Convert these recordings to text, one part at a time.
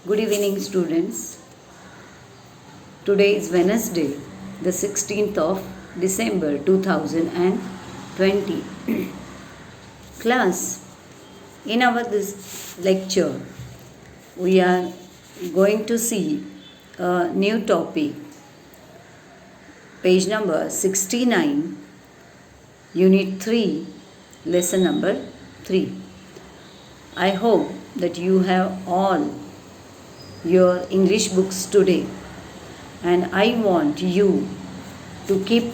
Good evening, students. Today is Wednesday, the 16th of December 2020. Class, in our this lecture, we are going to see a new topic, page number 69, Unit 3, lesson number 3. I hope that you have all your English books today, and I want you to keep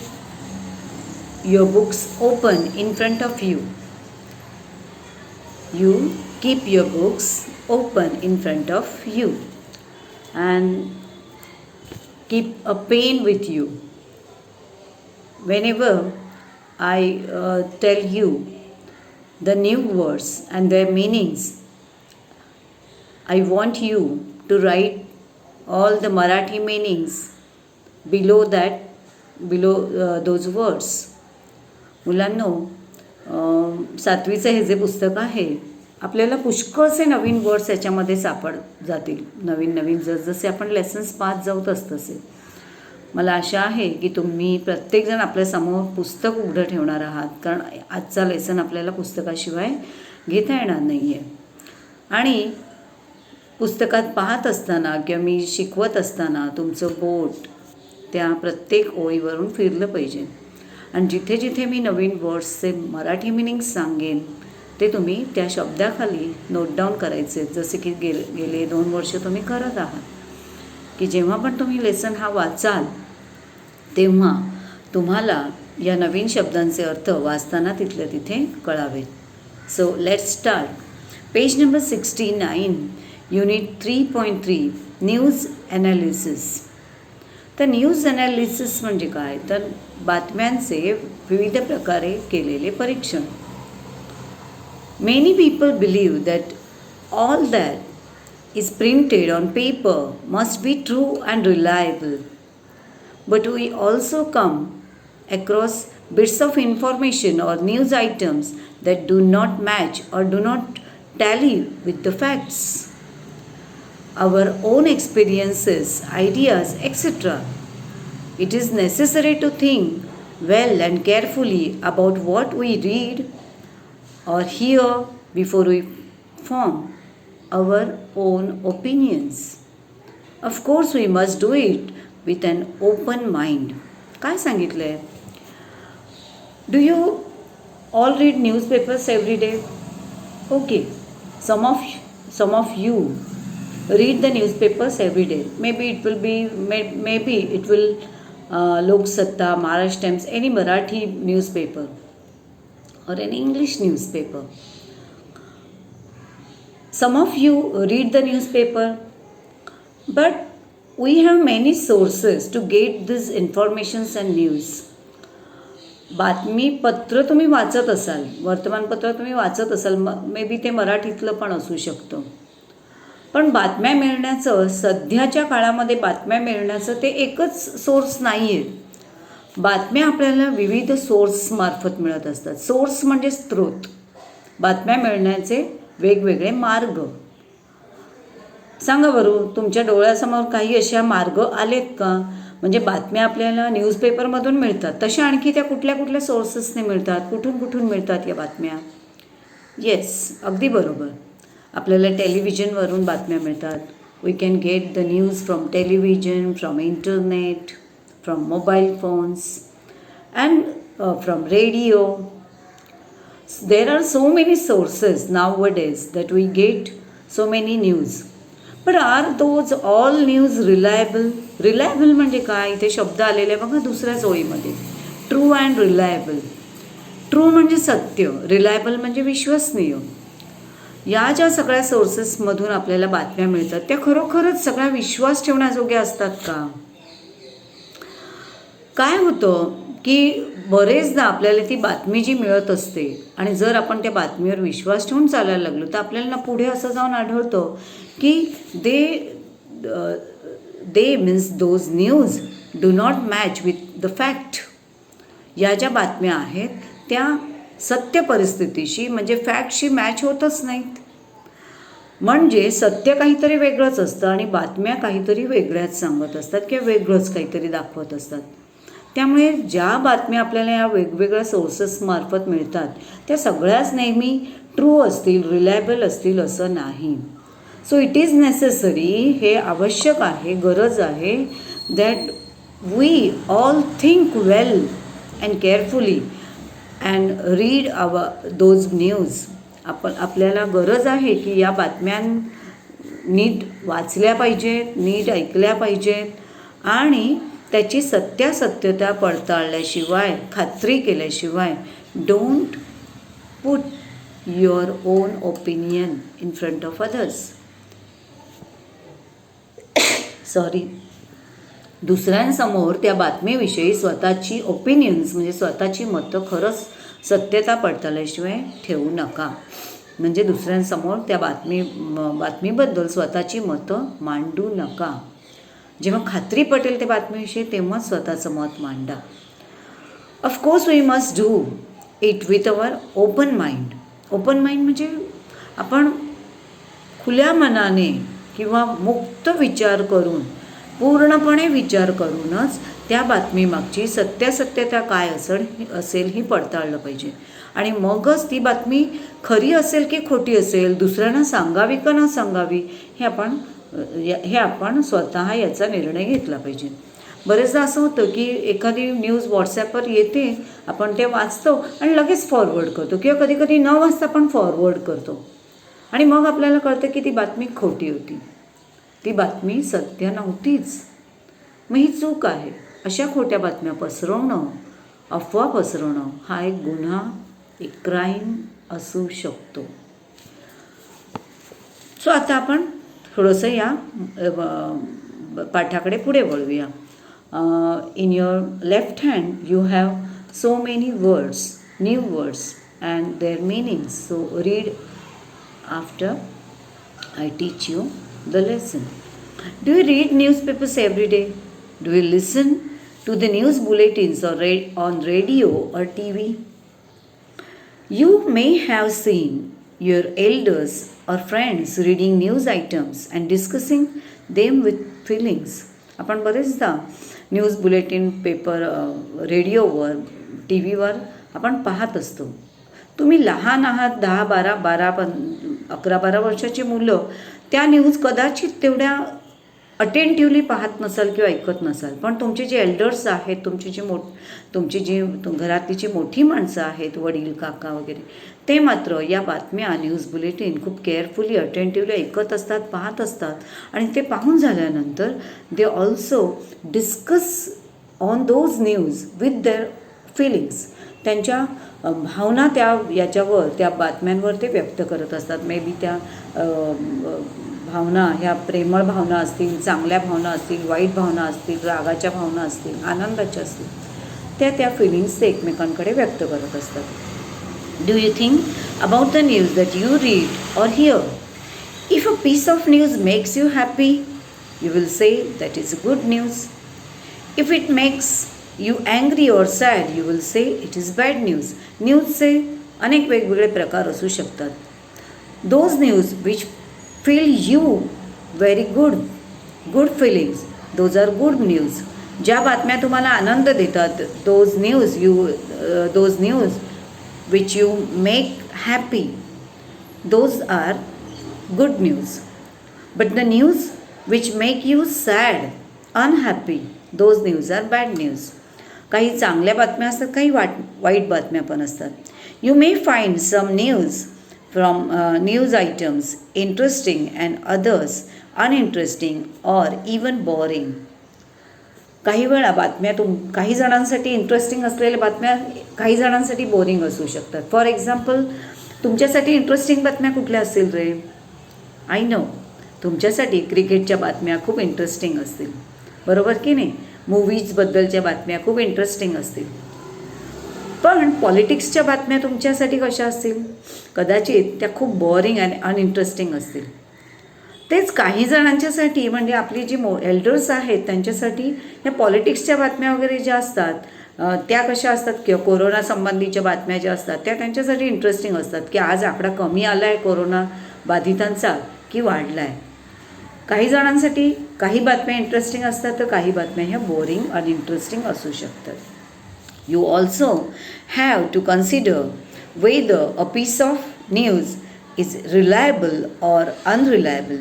your books open in front of you. You keep your books open in front of you and keep a pen with you. Whenever I tell you the new words and their meanings, I want you to write all the Marathi meanings below those words. मुलांनो, सातवीचं हे जे पुस्तक आहे आपल्याला पुष्कळसे नवीन words याच्यामध्ये सापड जातील. नवीन जसजसे आपण लेसन्स पास जाऊ तसतसे मला आशा आहे की तुम्ही प्रत्येकजण आपल्यासमोर पुस्तक उघडं ठेवणार आहात, कारण आजचा लेसन आपल्याला पुस्तकाशिवाय घेता येणार नाही आहे. आणि पुस्तकात पाहत असताना किंवा मी शिकवत असताना तुमचं बोट त्या प्रत्येक ओळीवरून फिरलं पाहिजे, आणि जिथे जिथे मी नवीन वर्ड्सचे मराठी मिनिंग्स सांगेन ते तुम्ही त्या शब्दाखाली नोट डाऊन करायचे, जसे की गेले 2 वर्ष तुम्ही करत आहात. की जेव्हा पण तुम्ही लेसन हा वाचाल तेव्हा तुम्हाला या नवीन शब्दांचे अर्थ वाचताना तिथल्या तिथे कळावेत. So let's start. Page number 69, Unit 3.3, news analysis. तर न्यूज ॲनालिसिस म्हणजे काय, तर बातम्यांचे विविध प्रकारे केलेले परीक्षण. Many people believe that all that is printed on paper must be true and reliable. But we also come across bits of information or news items that do not match or do not tally with the facts, our own experiences, ideas, etc. It is necessary to think well and carefully about what we read or hear before we form our own opinions. Of course, we must do it with an open mind. काय सांगितलं आहे? Do you all read newspapers every day? Okay, some of you read the newspapers every day. Maybe it will Lok Satta, Maharashtra Times, any Marathi newspaper or any English newspaper. Some of you read the newspaper, but we have many sources to get these informations and news. बातमीपत्र तुम्ही वाचत असाल, वर्तमानपत्र तुम्ही वाचत असाल, may be ते मराठीतलं पण असू शकतं. पण बातम्या मिळण्याचं, सध्याच्या काळामध्ये बातम्या मिळण्याचं ते एकच सोर्स नाही आहे. बातम्या आपल्याला विविध सोर्समार्फत मिळत असतात. सोर्स म्हणजे स्रोत. बातम्या मिळण्याचे वेगवेगळे मार्ग. सांगा बरं, तुमच्या डोळ्यासमोर काही अशा मार्ग आलेत का? म्हणजे बातम्या आपल्याला न्यूजपेपरमधून मिळतात, तशा आणखी त्या कुठल्या सोर्सेसने मिळतात, कुठून मिळतात या बातम्या? येस, अगदी बरोबर. आपल्याला टेलिव्हिजनवरून बातम्या मिळतात. We can get the news from television, from internet, from mobile phones and from radio. There are so many sources nowadays that we get so many news. But are those all news reliable? Reliable म्हणजे काय? इथे शब्द आलेले बघा दुसऱ्याच ओळीमध्ये. True and reliable. True म्हणजे सत्य, रिलायबल म्हणजे विश्वसनीय. या ज्या सगळ्या सोर्सेसमधून आपल्याला बातम्या मिळतात त्या खरोखरच सगळ्या विश्वास ठेवण्याजोग्या असतात का? काय होतं की बरेचदा आपल्याला ती बातमी जी मिळत असते आणि जर आपण त्या बातमीवर विश्वास ठेवून चालायला लागलो तर आपल्याला पुढे असं जाऊन आढळतं की दे means those news do not match with the fact. या ज्या बातम्या आहेत त्या सत्य परिस्थितीशी म्हणजे फॅक्टशी मॅच होतच नाहीत. म्हणजे सत्य काहीतरी वेगळंच असतं आणि बातम्या काहीतरी वेगळ्याच सांगत असतात किंवा वेगळंच काहीतरी दाखवत असतात. त्यामुळे ज्या बातम्या आपल्याला या वेगवेगळ्या सोर्सेसमार्फत मिळतात त्या सगळ्याच नेहमी ट्रू असतील, रिलायबल असतील असं नाही. सो इट इज नेसेसरी, हे आवश्यक आहे, गरज आहे that we all think well and carefully and read those news. आपल्याला गरज आहे की या बातम्यां नीट वाचल्या पाहिजेत, नीट ऐकल्या पाहिजेत आणि त्याची सत्यासत्यता पडताळल्याशिवाय, खात्री केल्याशिवाय don't put your on opinion in front of others. दुसऱ्यांसमोर त्या बातमीविषयी स्वतःची ओपिनियन्स म्हणजे स्वतःची मतं खरंच सत्यता पडताळल्याशिवाय ठेवू नका. म्हणजे दुसऱ्यांसमोर त्या बातमीबद्दल स्वतःची मतं मांडू नका. जेव्हा खात्री पटेल त्या बातमीविषयी तेव्हाच स्वतःचं मत मांडा. Of course we must do it with our open mind. Open mind म्हणजे आपण खुल्या मनाने किंवा मुक्त विचार करून, पूर्णपणे विचार करूनच त्या बातमीमागची सत्यासत्यता काय असेल ही पडताळलं पाहिजे. आणि मगच ती बातमी खरी असेल की खोटी असेल, दुसऱ्यांना सांगावी का न सांगावी, हे आपण स्वतः याचा निर्णय घेतला पाहिजे. बरेचदा असं होतं की एखादी न्यूज व्हॉट्सॲपवर येते, आपण ते वाचतो आणि लगेच फॉरवर्ड करतो किंवा कधी कधी न वाचता पण फॉरवर्ड करतो आणि मग आपल्याला कळतं की ती बातमी खोटी होती, ती बातमी सत्य नव्हतीच. मग ही चूक आहे. अशा खोट्या बातम्या पसरवणं, अफवा पसरवणं हा एक गुन्हा, एक क्राईम असू शकतो. सो आता आपण थोडंसं या पाठाकडे पुढे वळूया. In your left hand you have so many words, new words and their meanings. So read after I teach you the lesson. Do you read newspapers every day? Do you listen to the news bulletins or on radio or TV? You may have seen your elders or friends reading news items and discussing them with feelings. आपण बरेचदा news bulletin, paper, रेडिओवर, T व्हीवर आपण पाहत असतो. तुम्ही लहान आहात, 11-12 वर्षाची मुलं त्या न्यूज कदाचित तेवढ्या अटेंटिव्हली पाहत नसाल किंवा ऐकत नसाल, पण तुमचे जे एल्डर्स आहेत, तुमची जी घरातली जी मोठी माणसं आहेत, वडील, काका वगैरे, ते मात्र या बातम्या, न्यूज बुलेटिन खूप केअरफुली, अटेंटिव्हली ऐकत असतात, पाहत असतात आणि ते पाहून झाल्यानंतर they also discuss on those news with their feelings. त्यांच्या भावना त्या बातम्यांवर ते व्यक्त करत असतात. मे बी त्या भावना ह्या प्रेमळ भावना असतील, चांगल्या भावना असतील, वाईट भावना असतील, रागाच्या भावना असतील, आनंदाच्या असतील, त्या फिलिंग्स ते एकमेकांकडे व्यक्त करत असतात. Do you think about the news that you read or hear? If a piece of news makes you happy, you will say that is good news. If it makes you angry or sad, you will say it is bad news. न्यूजचे अनेक वेगवेगळे प्रकार असू शकतात. Those news which feel you very good feelings, those are good news. ज्या बातम्या तुम्हाला आनंद देतात, those news which you make happy, those are good news. But the news which make you sad, unhappy, those news are bad news. काही चांगल्या बातम्या असतात, काही वाईट बातम्या पण असतात. You may find some news from news items interesting and others uninteresting or even boring. काही वेळा बातम्या काही जणांसाठी इंटरेस्टिंग असलेल्या बातम्या काही जणांसाठी बोरिंग असू शकतात. फॉर एक्झाम्पल, तुमच्यासाठी इंटरेस्टिंग बातम्या कुठल्या असतील रे? आय नो, तुमच्यासाठी क्रिकेटच्या बातम्या खूप इंटरेस्टिंग असतील, बरोबर की नाही? मूवीजबद्दलच्या बातम्या खूप इंटरेस्टिंग असतील. पण पॉलिटिक्सच्या बातम्या तुमच्यासाठी कशा असतील? कदाचित त्या खूप बोरिंग आणि अनइंटरेस्टिंग असतील. तेच काही जणांच्यासाठी, म्हणजे आपली जी एल्डर्स आहेत त्यांच्यासाठी ह्या पॉलिटिक्सच्या बातम्या वगैरे ज्या असतात त्या कशा असतात, किंवा कोरोना संबंधीच्या बातम्या ज्या असतात त्या त्यांच्यासाठी इंटरेस्टिंग असतात, की आज आकडा कमी आला आहे कोरोना बाधितांचा की वाढला आहे. काही जणांसाठी काही बातम्या इंटरेस्टिंग असतात तर काही बातम्या ह्या बोरिंग अनइंटरेस्टिंग असू शकतात. You also have to consider whether a piece of news is reliable or unreliable.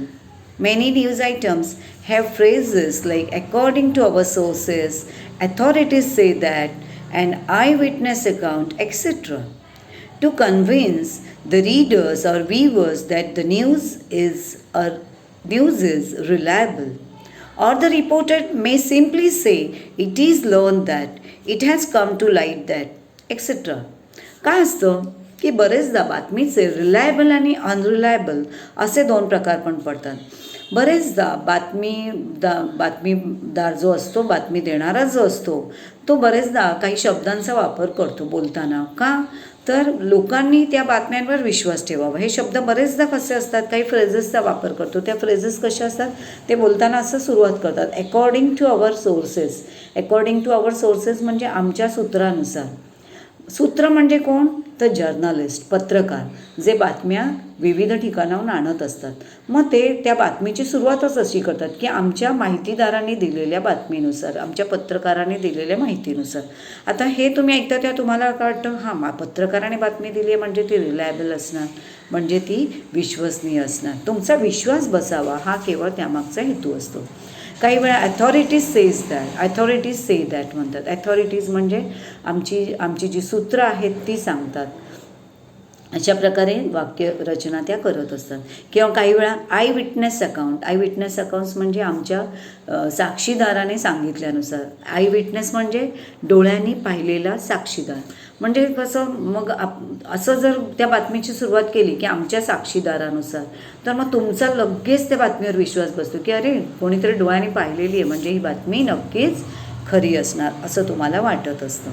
Many news items have phrases like according to our sources, authorities say that, an eyewitness account, etc. to convince the readers or viewers that the news is reliable. Or the reporter may simply say, it is learned that, it has come to light that, etc. काय असतं की बरेचदा बातमीचे reliable आणि unreliable असे दोन प्रकार पण पडतात. बरेचदा बातमीदार जो असतो, बातमी देणारा जो असतो, तो बरेचदा काही शब्दांचा वापर करतो बोलताना. का तर लोकांनी त्या बातम्यांवर विश्वास ठेवावा. हे शब्द बरेचदा कसे असतात, काही फ्रेजेसचा वापर करतो. त्या फ्रेजेस कशा असतात, ते बोलताना असं सुरुवात करतात, according to our sources. According to our sources म्हणजे आमच्या सूत्रानुसार. सूत्र म्हणजे कोण, तर जर्नलिस्ट, पत्रकार, जे बातम्या विविध ठिकाणाहून आणत असतात. मग ते त्या बातमीची सुरुवातच अशी करतात की आमच्या माहितीदारांनी दिलेल्या बातमीनुसार, आमच्या पत्रकारांनी दिलेल्या माहितीनुसार. आता हे तुम्ही ऐकता तेव्हा तुम्हाला काय वाटतं, हां पत्रकाराने बातमी दिली आहे म्हणजे ती रिलायबल असणार, म्हणजे ती विश्वसनीय असणार. तुमचा विश्वास बसावा हा केवळ त्यामागचा हेतू असतो. काही वेळा ॲथॉरिटीज से दॅट म्हणतात. ॲथॉरिटीज म्हणजे आमची जी सूत्र आहेत ती सांगतात. अशा प्रकारे वाक्य रचना त्या करत असतात. किंवा काही वेळा आय विटनेस अकाउंट्स म्हणजे आमच्या साक्षीदाराने सांगितल्यानुसार. आय विटनेस म्हणजे डोळ्यांनी पाहिलेला साक्षीदार. म्हणजे कसं, मग असं जर त्या बातमीची सुरुवात केली की आमच्या साक्षीदारानुसार, तर मग तुमचा लगेच त्या बातमीवर विश्वास बसतो की अरे कोणीतरी डोळ्यांनी पाहिलेली आहे म्हणजे ही बातमी नक्कीच खरी असणार असं तुम्हाला वाटत असतं.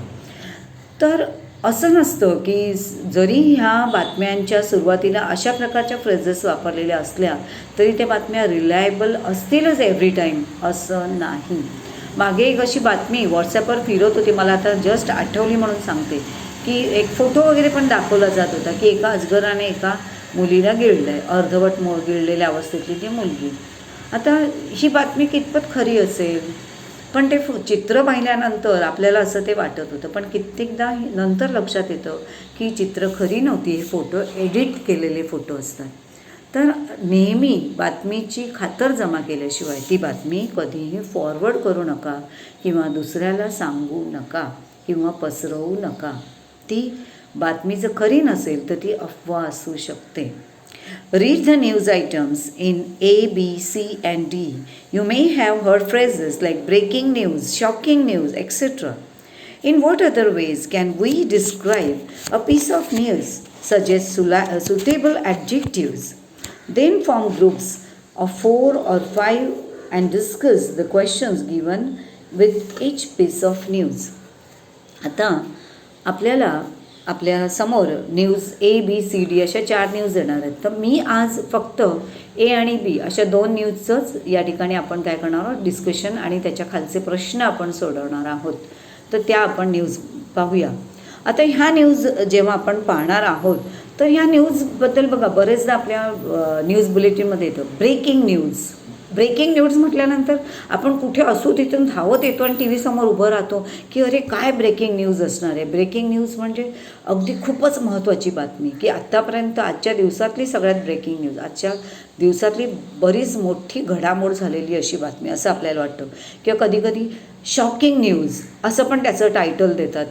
तर असं नसतं की जरी ह्या बातम्यांच्या सुरुवातीला अशा प्रकारच्या फ्रेजेस वापरलेल्या असल्या तरी त्या बातम्या रिलायबल असतीलच एव्हरी टाईम, असं नाही. मागे एक अशी बातमी व्हॉट्सॲपवर फिरत होती, मला आता जस्ट आठवली म्हणून सांगते, की एक फोटो वगैरे पण दाखवला जात होता की एका अजगराने एका मुलीला गिळलं आहे, अर्धवट गिळलेल्या अवस्थेतली ती मुलगी. आता ही बातमी कितपत खरी असेल, पण ते चित्र पाहिल्यानंतर आपल्याला असं ते वाटत होतं. पण कित्येकदा नंतर लक्षात येतं की चित्र खरी नव्हती, हे फोटो एडिट केलेले फोटो असतात. तर नेहमी बातमीची खातरजमा केल्याशिवाय ती बातमी कधीही फॉरवर्ड करू नका किंवा दुसऱ्याला सांगू नका किंवा पसरवू नका. ती बातमी जर खरी नसेल तर ती अफवा असू शकते. Read the news items in A, B, C and D. You may have heard phrases like breaking news, shocking news, etc. In what other ways can we describe a piece of news? Suggest suitable adjectives. Then form groups of 4 or 5 and discuss the questions given with each piece of news. आता आपल्या समोर news ABCD अशा 4 news येणार आहेत. तर मी आज फक्त A आणि B अशा 2 न्यूजचंच या ठिकाणी आपण काय करणार आहोत, डिस्कशन आणि त्याच्या खालचे प्रश्न आपण सोडवणार आहोत. तर त्या आपण न्यूज पाहूया. आता ह्या न्यूज जेव्हा आपण पाहणार आहोत तर ह्या न्यूजबद्दल बघा, बरेचदा आपल्या न्यूज बुलेटिनमध्ये येतं ब्रेकिंग न्यूज म्हटल्यानंतर आपण कुठे असू तिथून धावत येतो आणि TV समोर उभं राहतो की अरे काय ब्रेकिंग न्यूज असणार आहे. ब्रेकिंग न्यूज म्हणजे अगदी खूपच महत्त्वाची बातमी की आत्तापर्यंत आजच्या दिवसातली सगळ्यात ब्रेकिंग न्यूज, आजच्या दिवसातली बरीच मोठी घडामोड झालेली अशी बातमी असं आपल्याला वाटतं. किंवा कधीकधी शॉकिंग न्यूज असं पण त्याचं टायटल देतात.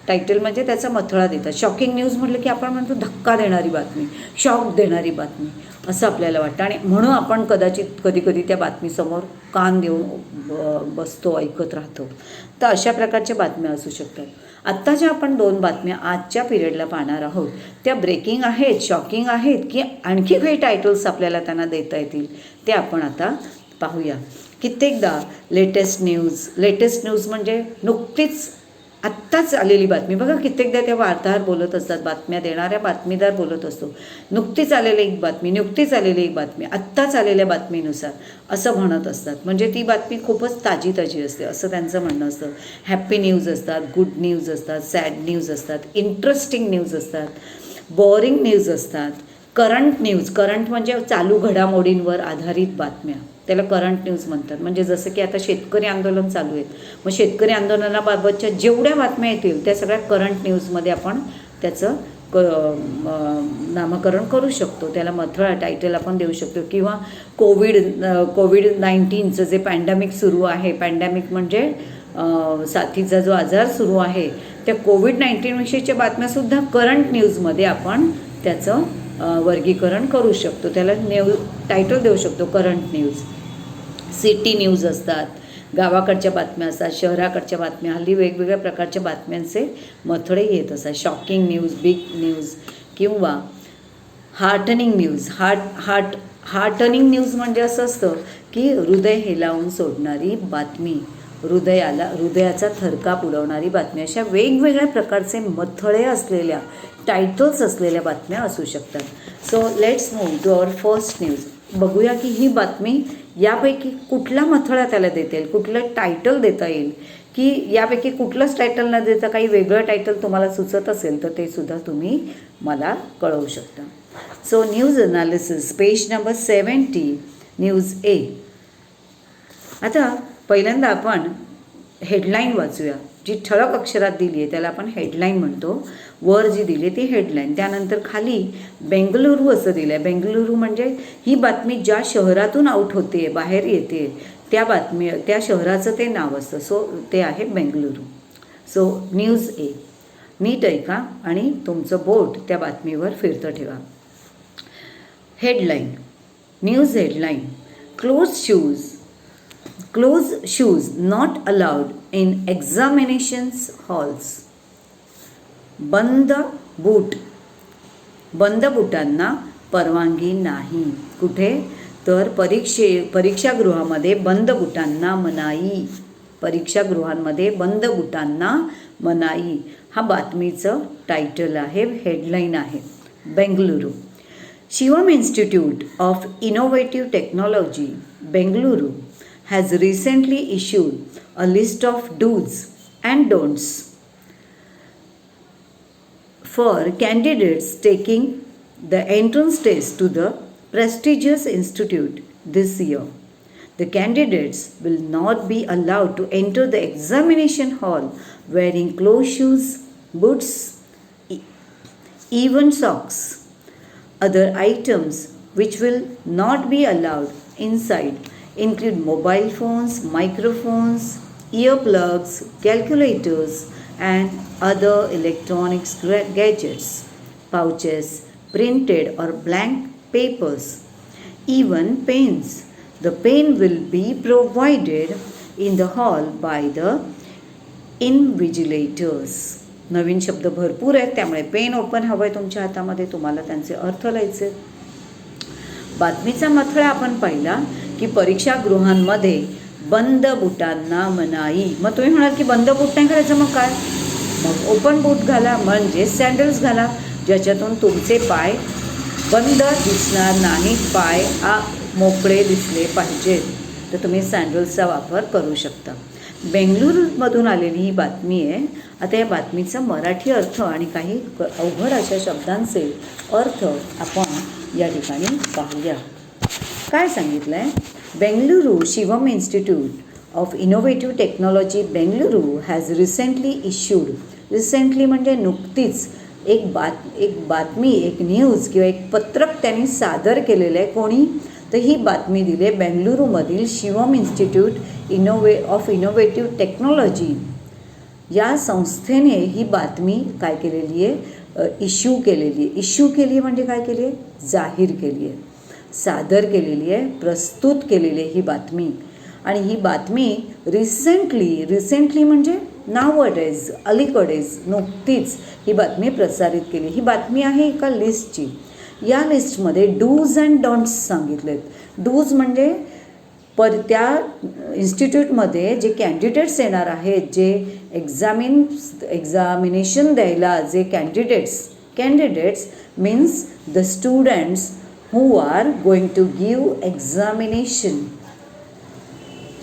टायटल म्हणजे त्याचा मथळा देतात. शॉकिंग न्यूज म्हटलं की आपण म्हणतो धक्का देणारी बातमी, शॉक देणारी बातमी असं आपल्याला वाटतं. आणि म्हणून आपण कदाचित कधीकधी त्या बातमीसमोर कान देऊन बसतो, ऐकत राहतो. तर अशा प्रकारच्या बातम्या असू शकतात. आत्ता ज्या आपण 2 बातम्या आजच्या पिरियडला पाहणार आहोत त्या ब्रेकिंग आहेत, शॉकिंग आहेत की आणखी काही टायटल्स आपल्याला त्यांना देता येतील ते आपण आता पाहूया. कित्येकदा लेटेस्ट न्यूज म्हणजे नुकतीच आत्ताच आलेली बातमी. बघा कित्येकदा त्या वार्ताहर बोलत असतात, बातम्या देणाऱ्या बातमीदार बोलत असतो, नुकतीच आलेली एक बातमी, आत्ताच आलेल्या बातमीनुसार असं म्हणत असतात. म्हणजे ती बातमी खूपच ताजी असते असं त्यांचं म्हणणं असतं. हॅप्पी न्यूज असतात, गुड न्यूज असतात, सॅड न्यूज असतात, इंटरेस्टिंग न्यूज असतात, बोरिंग न्यूज असतात, करंट न्यूज, करंट म्हणजे चालू घडामोडींवर आधारित बातम्या, त्याला करंट न्यूज म्हणतात. म्हणजे जसं की आता शेतकरी आंदोलन चालू आहेत, मग शेतकरी आंदोलनाबाबतच्या जेवढ्या बातम्या येतील त्या सगळ्या करंट न्यूजमध्ये आपण त्याचं नामकरण करू शकतो. त्याला मथळा टायटल आपण देऊ शकतो. किंवा कोविड-19चं जे पॅन्डेमिक सुरू आहे, पॅन्डेमिक म्हणजे साथीचा जो आजार सुरू आहे, त्या कोविड-19विषयीच्या बातम्यासुद्धा करंट न्यूजमध्ये आपण त्याचं वर्गीकरण करू शकतो. त्याला टायटल देऊ शकतो करंट न्यूज. सिटी न्यूज असतात, गावाकडच्या बातम्या असतात, शहराकडच्या बातम्या, हल्ली वेगवेगळ्या प्रकारच्या बातम्यांचे मथळे येत असतात. शॉकिंग न्यूज, बिग न्यूज किंवा हार्टनिंग न्यूज. हार्टनिंग न्यूज म्हणजे असं असतं की हृदय हेलावून सोडणारी बातमी, हृदयाचा थरकाप उडवणारी बातमी. अशा वेगवेगळ्या प्रकारचे मथळे असलेल्या, टायटल्स असलेल्या बातम्या असू शकतात. So let's move to our first news. बघूया की ही बातमी यापैकी कुठला मथळा त्याला देता येईल, कुठलं टायटल देता येईल, की यापैकी कुठलंच टायटल न देता काही वेगळं टायटल तुम्हाला सुचत असेल तर ते सुद्धा तुम्ही मला कळवू शकता. So news analysis, page number 70, news A. आता पहिल्यांदा आपण हेडलाईन वाचूया. जी ठळक अक्षरात दिली आहे त्याला आपण हेडलाईन म्हणतो. वर जी दिली आहे ती हेडलाईन. त्यानंतर खाली बेंगलुरू असं दिलं आहे. बेंगलुरू म्हणजे ही बातमी ज्या शहरातून आउट होते, बाहेर येते, त्या शहराचं ते नाव असतं. सो ते आहे बेंगलुरू. सो न्यूज ए. नीट ऐका आणि तुमचं बोट त्या बातमीवर फिरतं ठेवा. Headline, news headline. Closed shoes not allowed in examinations halls. बंद बुटांना परवानगी नाही. कुठे? तर परीक्षागृहामध्ये बंद बुटांना मनाई. परीक्षागृहांमध्ये बंद बुटांना मनाई हा बातमीचं टायटल आहे, हेडलाईन आहे. Bengaluru. Shivam institute of innovative technology, Bengaluru has recently issued a list of do's and don'ts for candidates taking the entrance test to the prestigious institute this year. The candidates will not be allowed to enter the examination hall wearing closed shoes, boots, even socks. Other items which will not be allowed inside include mobile phones, microphones, earplugs, calculators, and other electronics gadgets, pouches, printed or blank papers, even pens. The pen will be provided in the hall by the invigilators. नवीन शब्द भरपूर आहेत, त्यामुळे pen open हवं आहे तुमच्या हातामध्ये, तुम्हाला त्यांचे अर्थ लिहायचे. बातमीचा मथळा आपण पाहिला की परीक्षागृहांमध्ये बंद बुटांना मनाई. मग तुम्ही म्हणाल की बंद बूट नाही घालायचं, मग काय? मग ओपन बूट घाला, म्हणजे सँडल्स घाला, ज्याच्यातून तुमचे पाय बंद दिसणार नाहीत, पाय मोकळे दिसले पाहिजेत. तर तुम्ही सँडल्सचा वापर करू शकता. बेंगलुरूमधून आलेली ही बातमी आहे. आता या बातमीचा मराठी अर्थ आणि काही अवघड अशा शब्दांचे अर्थ आपण या ठिकाणी पाहूया. काय सांगितलं आहे? Bengaluru Shivam institute of innovative technology Bengaluru has recently issued. Recently म्हणजे नुकतीच एक बातमी, एक न्यूज किंवा एक पत्रक त्यांनी सादर केलेलं आहे. कोणी? तर ही बातमी दिली आहे बेंगलुरूमधील Shivam institute of innovative technology या संस्थेने ही बातमी काय केलेली आहे? इश्यू केलेली आहे. इश्यू केली आहे म्हणजे काय केली आहे? जाहीर केली आहे, सादर केलेली आहे, प्रस्तुत केलेली आहे ही बातमी. आणि ही बातमी रिसेंटली म्हणजे नावडेज, अलीकडेच, नुकतीच ही बातमी प्रसारित केली. ही बातमी आहे एका लिस्टची. या लिस्टमध्ये डूज अँड डोंट्स सांगितलेत. डूज म्हणजे त्या इन्स्टिट्यूटमध्ये जे कॅन्डिडेट्स येणार आहेत, जे एक्झामिनेशन द्यायला जे candidates means the students who are going to give examination.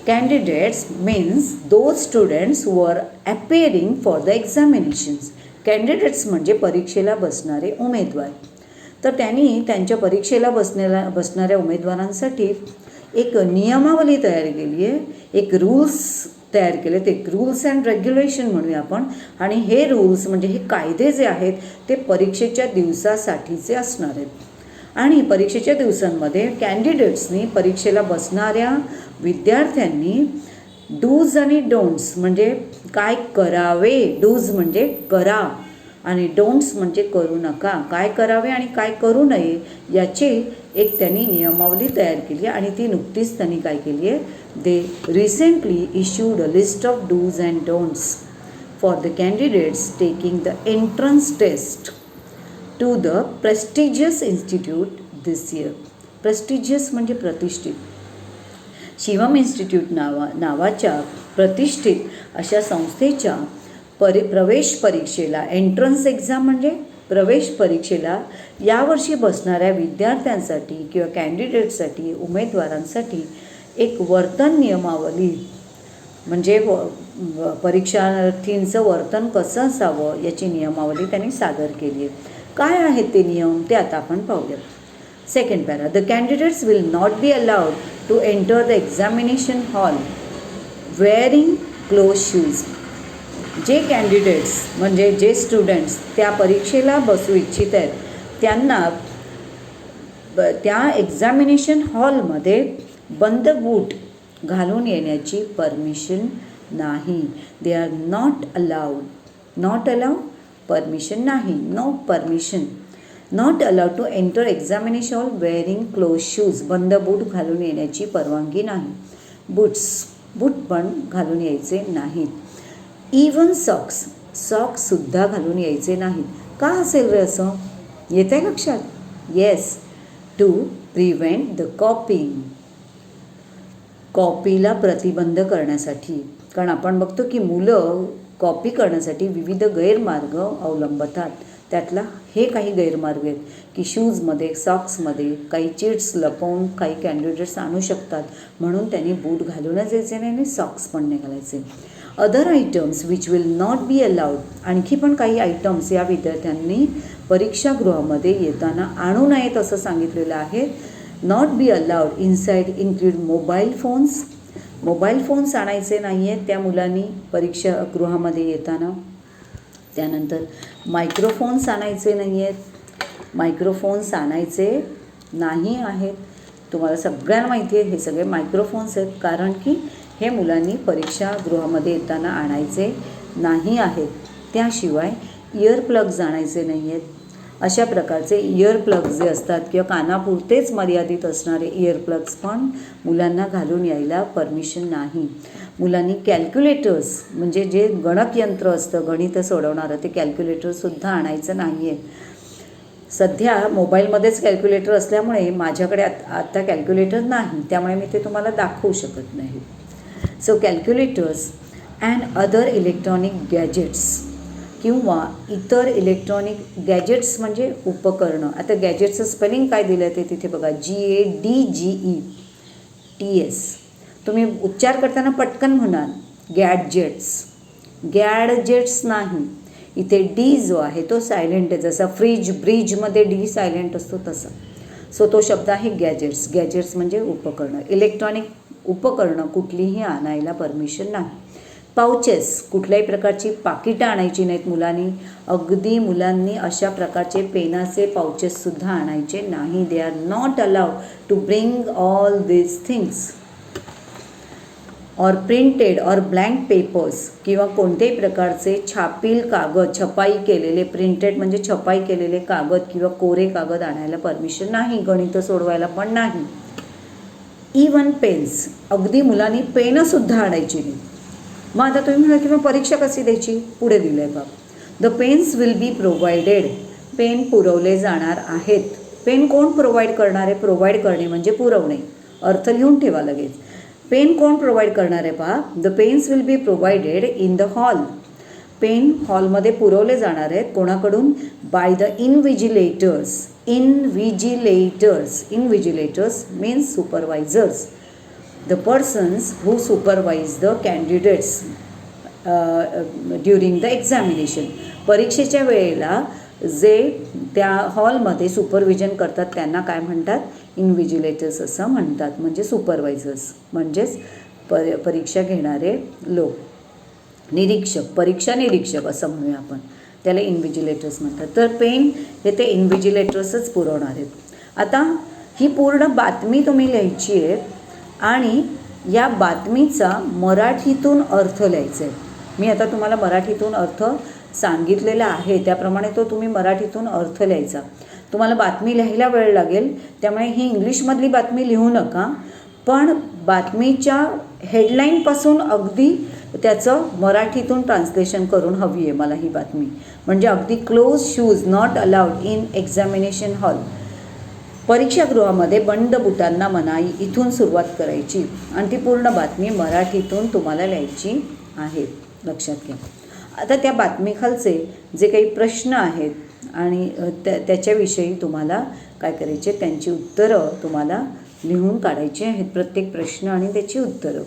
Candidates means those students who are appearing for the examinations. Candidates म्हणजे परीक्षेला बसणारे उमेदवार. तर त्यांनी त्यांच्या परीक्षेला बसणाऱ्या उमेदवारांसाठी एक नियमावली तयार केली आहे, एक रूल्स तयार केले, ते रूल्स अँड रेग्युलेशन म्हणूया आपण. आणि हे रूल्स म्हणजे हे कायदे जे आहेत ते परीक्षेच्या दिवसासाठीचे असणार आहेत. आणि परीक्षेच्या दिवसांमध्ये कॅन्डिडेट्सनी, परीक्षेला बसणाऱ्या विद्यार्थ्यांनी डूज आणि डोंट्स म्हणजे काय करावे, डूज म्हणजे करा आणि डोंट्स म्हणजे करू नका, काय करावे आणि काय करू नये याची एक त्यांनी नियमावली तयार केली. आणि ती नुकतीच त्यांनी काय केली आहे, they recently issued a list of dos and don'ts for the candidates taking the entrance test to the prestigious institute this year. Prestigious म्हणजे प्रतिष्ठित. शिवम इन्स्टिट्यूट नावाच्या प्रतिष्ठित अशा संस्थेच्या प्रवेश परीक्षेला, एंट्रन्स एक्झाम म्हणजे प्रवेश परीक्षेला यावर्षी बसणाऱ्या विद्यार्थ्यांसाठी किंवा कॅन्डिडेटसाठी, उमेदवारांसाठी एक वर्तन नियमावली म्हणजे परीक्षार्थींचं वर्तन कसं असावं याची नियमावली त्यांनी सादर केली आहे. काय आहेत ते नियम ते आता आपण पाहूया. Second para, the candidates will not be allowed to enter the examination hall wearing close shoes. जे कॅन्डिडेट्स म्हणजे जे स्टुडंट्स त्या परीक्षेला बसू इच्छित आहेत त्यांना त्या एक्झामिनेशन हॉलमध्ये बंद बूट घालून येण्याची परमिशन नाही. They are not allowed. Not allowed, permission नाही, no permission. Not allowed to enter examination hall wearing close shoes, बंद बूट घालून येण्याची परवानगी नाही. बूट पण घालून यायचे नाहीत. इवन सॉक्ससुद्धा घालून यायचे नाहीत. का असेल रे असं, येतं आहे लक्षात? Yes, to prevent the copying. कॉपीला प्रतिबंध करण्यासाठी. कारण आपण बघतो की मुलं कॉपी करण्यासाठी विविध गैरमार्ग अवलंबतात. त्यातला हे काही गैरमार्ग आहेत की शूजमध्ये, सॉक्समध्ये काही चिट्स लपवून काही कॅन्डिडेट्स आणू शकतात, म्हणून त्यांनी बूट घालूनच यायचे नाही आणि सॉक्स पण नाही घालायचे. Other items which will not be allowed, आणखी पण काही आयटम्स या विद्यार्थ्यांनी परीक्षागृहामध्ये येताना आणू नयेत असं सांगितलेलं आहे. Not be allowed inside include mobile phones. Mobile phones आणायचे नाही आहेत त्या मुलांनी परीक्षागृहामध्ये येताना. त्यानंतर मायक्रोफोन्स आणायचे नाही आहेत. मायक्रोफोन्स आणायचे नाही आहेत. तुम्हाला सगळ्यांना माहिती आहे हे सगळे मायक्रोफोन्स आहेत, कारण की हे मुलांनी परीक्षागृहामध्ये येताना आणायचे नाही आहेत. त्याशिवाय इयर प्लग्ज आणायचे नाही आहेत. अशा प्रकारचे इयर प्लग्ज जे असतात किंवा कानापुरतेच मर्यादित असणारे इयर प्लग्स पण मुलांना घालून यायला परमिशन नाही. मुलांनी कॅल्क्युलेटर्स म्हणजे जे गणकयंत्र असतं, गणितं सोडवणारं, ते कॅल्क्युलेटरसुद्धा आणायचं नाही आहे. सध्या मोबाईलमध्येच कॅल्क्युलेटर असल्यामुळे माझ्याकडे आता कॅल्क्युलेटर नाही, त्यामुळे मी ते तुम्हाला दाखवू शकत नाही. So calculators and other electronic gadgets किंवा इतर इलेक्ट्रॉनिक गॅजेट्स म्हणजे उपकरणं. आता गॅजेट्सचं स्पेलिंग काय दिलं आहे ते तिथे बघा, GADGETS. तुम्ही उच्चार करताना पटकन म्हणाल गॅडजेट्स. गॅडजेट्स नाही, इथे डी जो आहे तो सायलेंट आहे. जसा ब्रिजमध्ये डी सायलेंट असतो तसा. सो तो शब्द आहे गॅजेट्स. गॅजेट्स म्हणजे उपकरणं. इलेक्ट्रॉनिक उपकरणं कुठलीही आणायला परमिशन नाही. पाउचेस, कुठल्याही प्रकारची पाकिटं आणायची नाहीत मुलांनी. अगदी मुलांनी अशा प्रकारचे पेनाचे पाउचेससुद्धा आणायचे नाही. They are not allowed to bring all these things. Or printed or blank papers किंवा कोणत्याही प्रकारचे छापील कागद, छपाई केलेले, प्रिंटेड म्हणजे छपाई केलेले कागद किंवा कोरे कागद आणायला परमिशन नाही. गणितं सोडवायला पण नाही. इवन पेन्स, अगदी मुलांनी पेनंसुद्धा आणायची नाही. मग आता तुम्ही म्हणा की मग परीक्षा कशी द्यायची, पुढे दिलं आहे बाब. The pens will be provided. Pen पुरवले जाणार आहेत. पेन कोण प्रोव्हाइड करणार आहे? प्रोव्हाइड करणे म्हणजे पुरवणे. अर्थ लिहून ठेवा लगेच. पेन कोण प्रोव्हाइड करणार आहे पहा. The pens will be provided in the hall. Pen हॉलमध्ये पुरवले जाणार आहेत. कोणाकडून? By the invigilators. Invigilators means supervisors. The persons who supervise the candidates during the examination. परीक्षेच्या वेळेला जे त्या हॉलमध्ये सुपरविजन करतात त्यांना काय म्हणतात, इन्व्हिजिलेटर्स असं म्हणतात, म्हणजे सुपरवायझर्स म्हणजेच परीक्षा घेणारे लोक, निरीक्षक, परीक्षा निरीक्षक असं म्हणूया आपण, त्याला इन्व्हिजिलेटर्स म्हणतात. तर पेन हे ते इन्व्हिजिलेटर्सच पुरवणार आहेत. आता ही पूर्ण बातमी तुम्ही लिहायची आहे आणि या बातमीचा मराठीतून अर्थ लिहायचा आहे. मी आता तुम्हाला मराठीतून अर्थ सांगितलेला आहे त्याप्रमाणे तो तुम्ही मराठीतून अर्थ लिहायचा. तुम्हाला बातमी लिहायला वेळ लागेल, त्यामुळे ही इंग्लिशमधली बातमी लिहू नका, पण बातमीच्या हेडलाईनपासून अगदी त्याचं मराठीतून ट्रान्सलेशन करून हवी आहे मला ही बातमी. म्हणजे अगदी close shoes not allowed in examination hall, परीक्षागृहामध्ये बंद बुटांना मनाई, इथून सुरुवात करायची आणि ती पूर्ण बातमी मराठीतून तुम्हाला लिहायची आहे, लक्षात घ्या. आता त्या बातमीखालचे जे काही प्रश्न आहेत आणि त्याच्याविषयी तुम्हाला काय करायचे, त्यांची उत्तरं तुम्हाला लिहून काढायची आहेत, प्रत्येक प्रश्न आणि त्याची उत्तरं.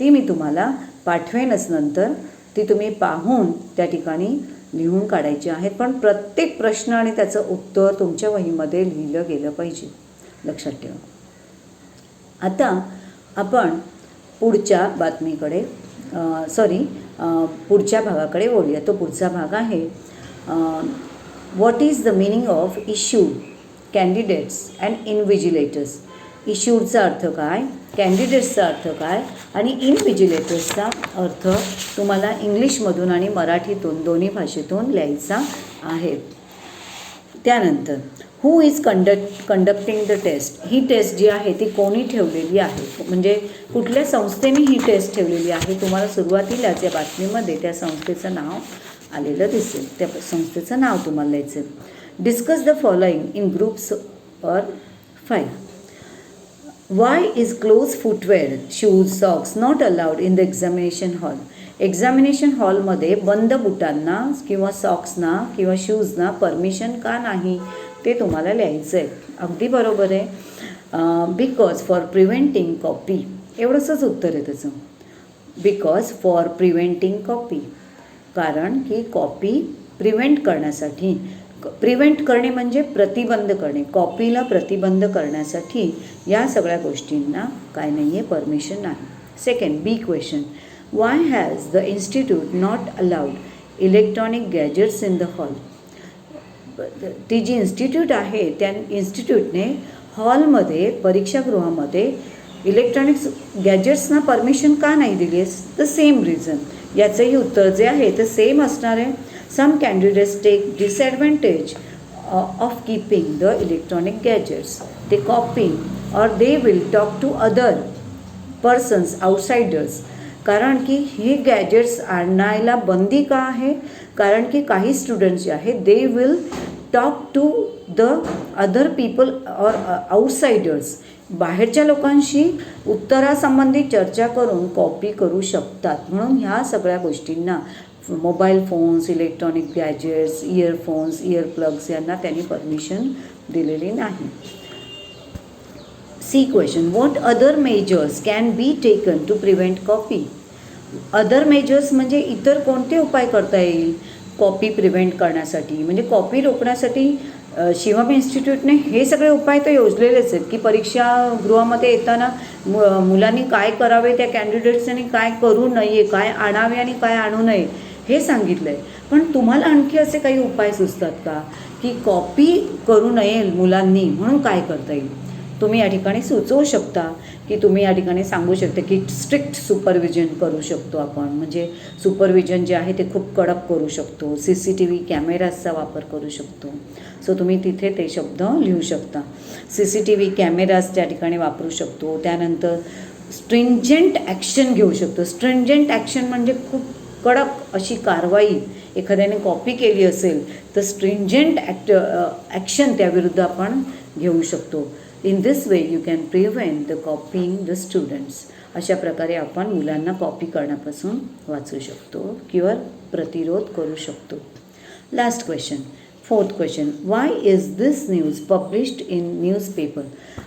ती मी तुम्हाला पाठवेनच नंतर, ती तुम्ही पाहून त्या ठिकाणी लिहून काढायची आहेत, पण प्रत्येक प्रश्न आणि त्याचं उत्तर तुमच्या वहीमध्ये लिहिलं गेलं पाहिजे, लक्षात ठेवा. आता आपण पुढच्या बातमीकडे पुढच्या भागाकडे वळूया. तो पुढचा भाग आहे what is the meaning of issued, candidates and invigilators. इश्यूडचा अर्थ काय, कॅन्डिडेट्सचा अर्थ काय आणि इन्व्हिजिलेटर्सचा अर्थ तुम्हाला इंग्लिशमधून आणि मराठीतून दोन्ही भाषेतून लिहायचा आहे. त्यानंतर who is conducting the test. ही टेस्ट जी आहे ती कोणी ठेवलेली आहे, म्हणजे कुठल्या संस्थेने ही टेस्ट ठेवलेली आहे. तुम्हाला सुरुवातीलाच या बातमीमध्ये त्या संस्थेचं नाव आलेलं दिसेल, त्या संस्थेचं नाव तुम्हाला लिहायचं. Discuss the following in groups or 5. Y is close footwear, shoes, socks not allowed in the examination hall. Examination हॉलमध्ये बंद बुटांना किंवा सॉक्सना किंवा शूजना परमिशन का नाही ते तुम्हाला लिहायचं आहे. अगदी बरोबर आहे. बिकॉज फॉर प्रिव्हेंटिंग कॉपी, एवढंच उत्तर आहे त्याचं. बिकॉज फॉर प्रिव्हेंटिंग कॉपी, कारण की कॉपी प्रिव्हेंट करण्यासाठी, प्रिव्हेंट करणे म्हणजे प्रतिबंध करणे, कॉपीला प्रतिबंध करण्यासाठी या सगळ्या गोष्टींना काय नाही आहे, परमिशन नाही. Second, B question, why has the institute not allowed electronic gadgets in the hall. ती जी इन्स्टिट्यूट आहे त्या इन्स्टिट्यूटने हॉलमध्ये, परीक्षागृहामध्ये इलेक्ट्रॉनिक्स गॅजेट्सना परमिशन का नाही दिली आहे. द सेम रिझन, याचंही उत्तर जे आहे ते सेम असणार आहे. Some candidates take disadvantage of keeping the electronic gadgets, ते copying or they will talk to other persons outsiders. कारण की हे गॅजेट्स आणायला बंदी का आहे, कारण की काही स्टुडंट्स जे आहेत they will talk to the other people or outsiders, बाहेरच्या लोकांशी उत्तरासंबंधी चर्चा करून कॉपी करू शकतात. म्हणून ह्या सगळ्या गोष्टींना, mobile phones, electronic gadgets, earphones, earplugs यांना त्यांनी परमिशन दिलेली नाही. See question, what other measures can be taken to prevent copy. Other measures म्हणजे इतर कोणते उपाय करता येईल कॉपी प्रिव्हेंट करण्यासाठी, म्हणजे कॉपी रोखण्यासाठी. शिवम इन्स्टिट्यूटने हे सगळे उपाय तर योजलेलेच आहेत की परीक्षागृहामध्ये येताना मुलांनी काय करावे, त्या कॅन्डिडेट्सनी काय करू नये, काय आणावे आणि काय आणू नये हे सांगितलं आहे. पण तुम्हाला आणखी असे काही उपाय सुचतात का की कॉपी करू नये मुलांनी, म्हणून काय करता येईल. तुम्ही या ठिकाणी सुचवू शकता की तुम्ही या ठिकाणी सांगू शकता की स्ट्रिक्ट सुपरविजन करू शकतो आपण, म्हणजे सुपरविजन जे आहे ते खूप कडक करू शकतो. CCTV कॅमेराजचा वापर करू शकतो. सो तुम्ही तिथे ते शब्द लिहू शकता. CCTV कॅमेराज त्या ठिकाणी वापरू शकतो. त्यानंतर स्ट्रिंजंट ॲक्शन घेऊ शकतो. स्ट्रिंजंट ॲक्शन म्हणजे खूप कडक अशी कारवाई, एखाद्याने कॉपी केली असेल तर स्ट्रिंजंट ॲक्शन त्याविरुद्ध आपण घेऊ शकतो. In this way you can prevent the copying the students. अशा प्रकारे आपण मुलांना कॉपी करण्यापासून वाचू शकतो किंवा प्रतिरोध करू शकतो. Last question, fourth question, Y is this news published in newspaper.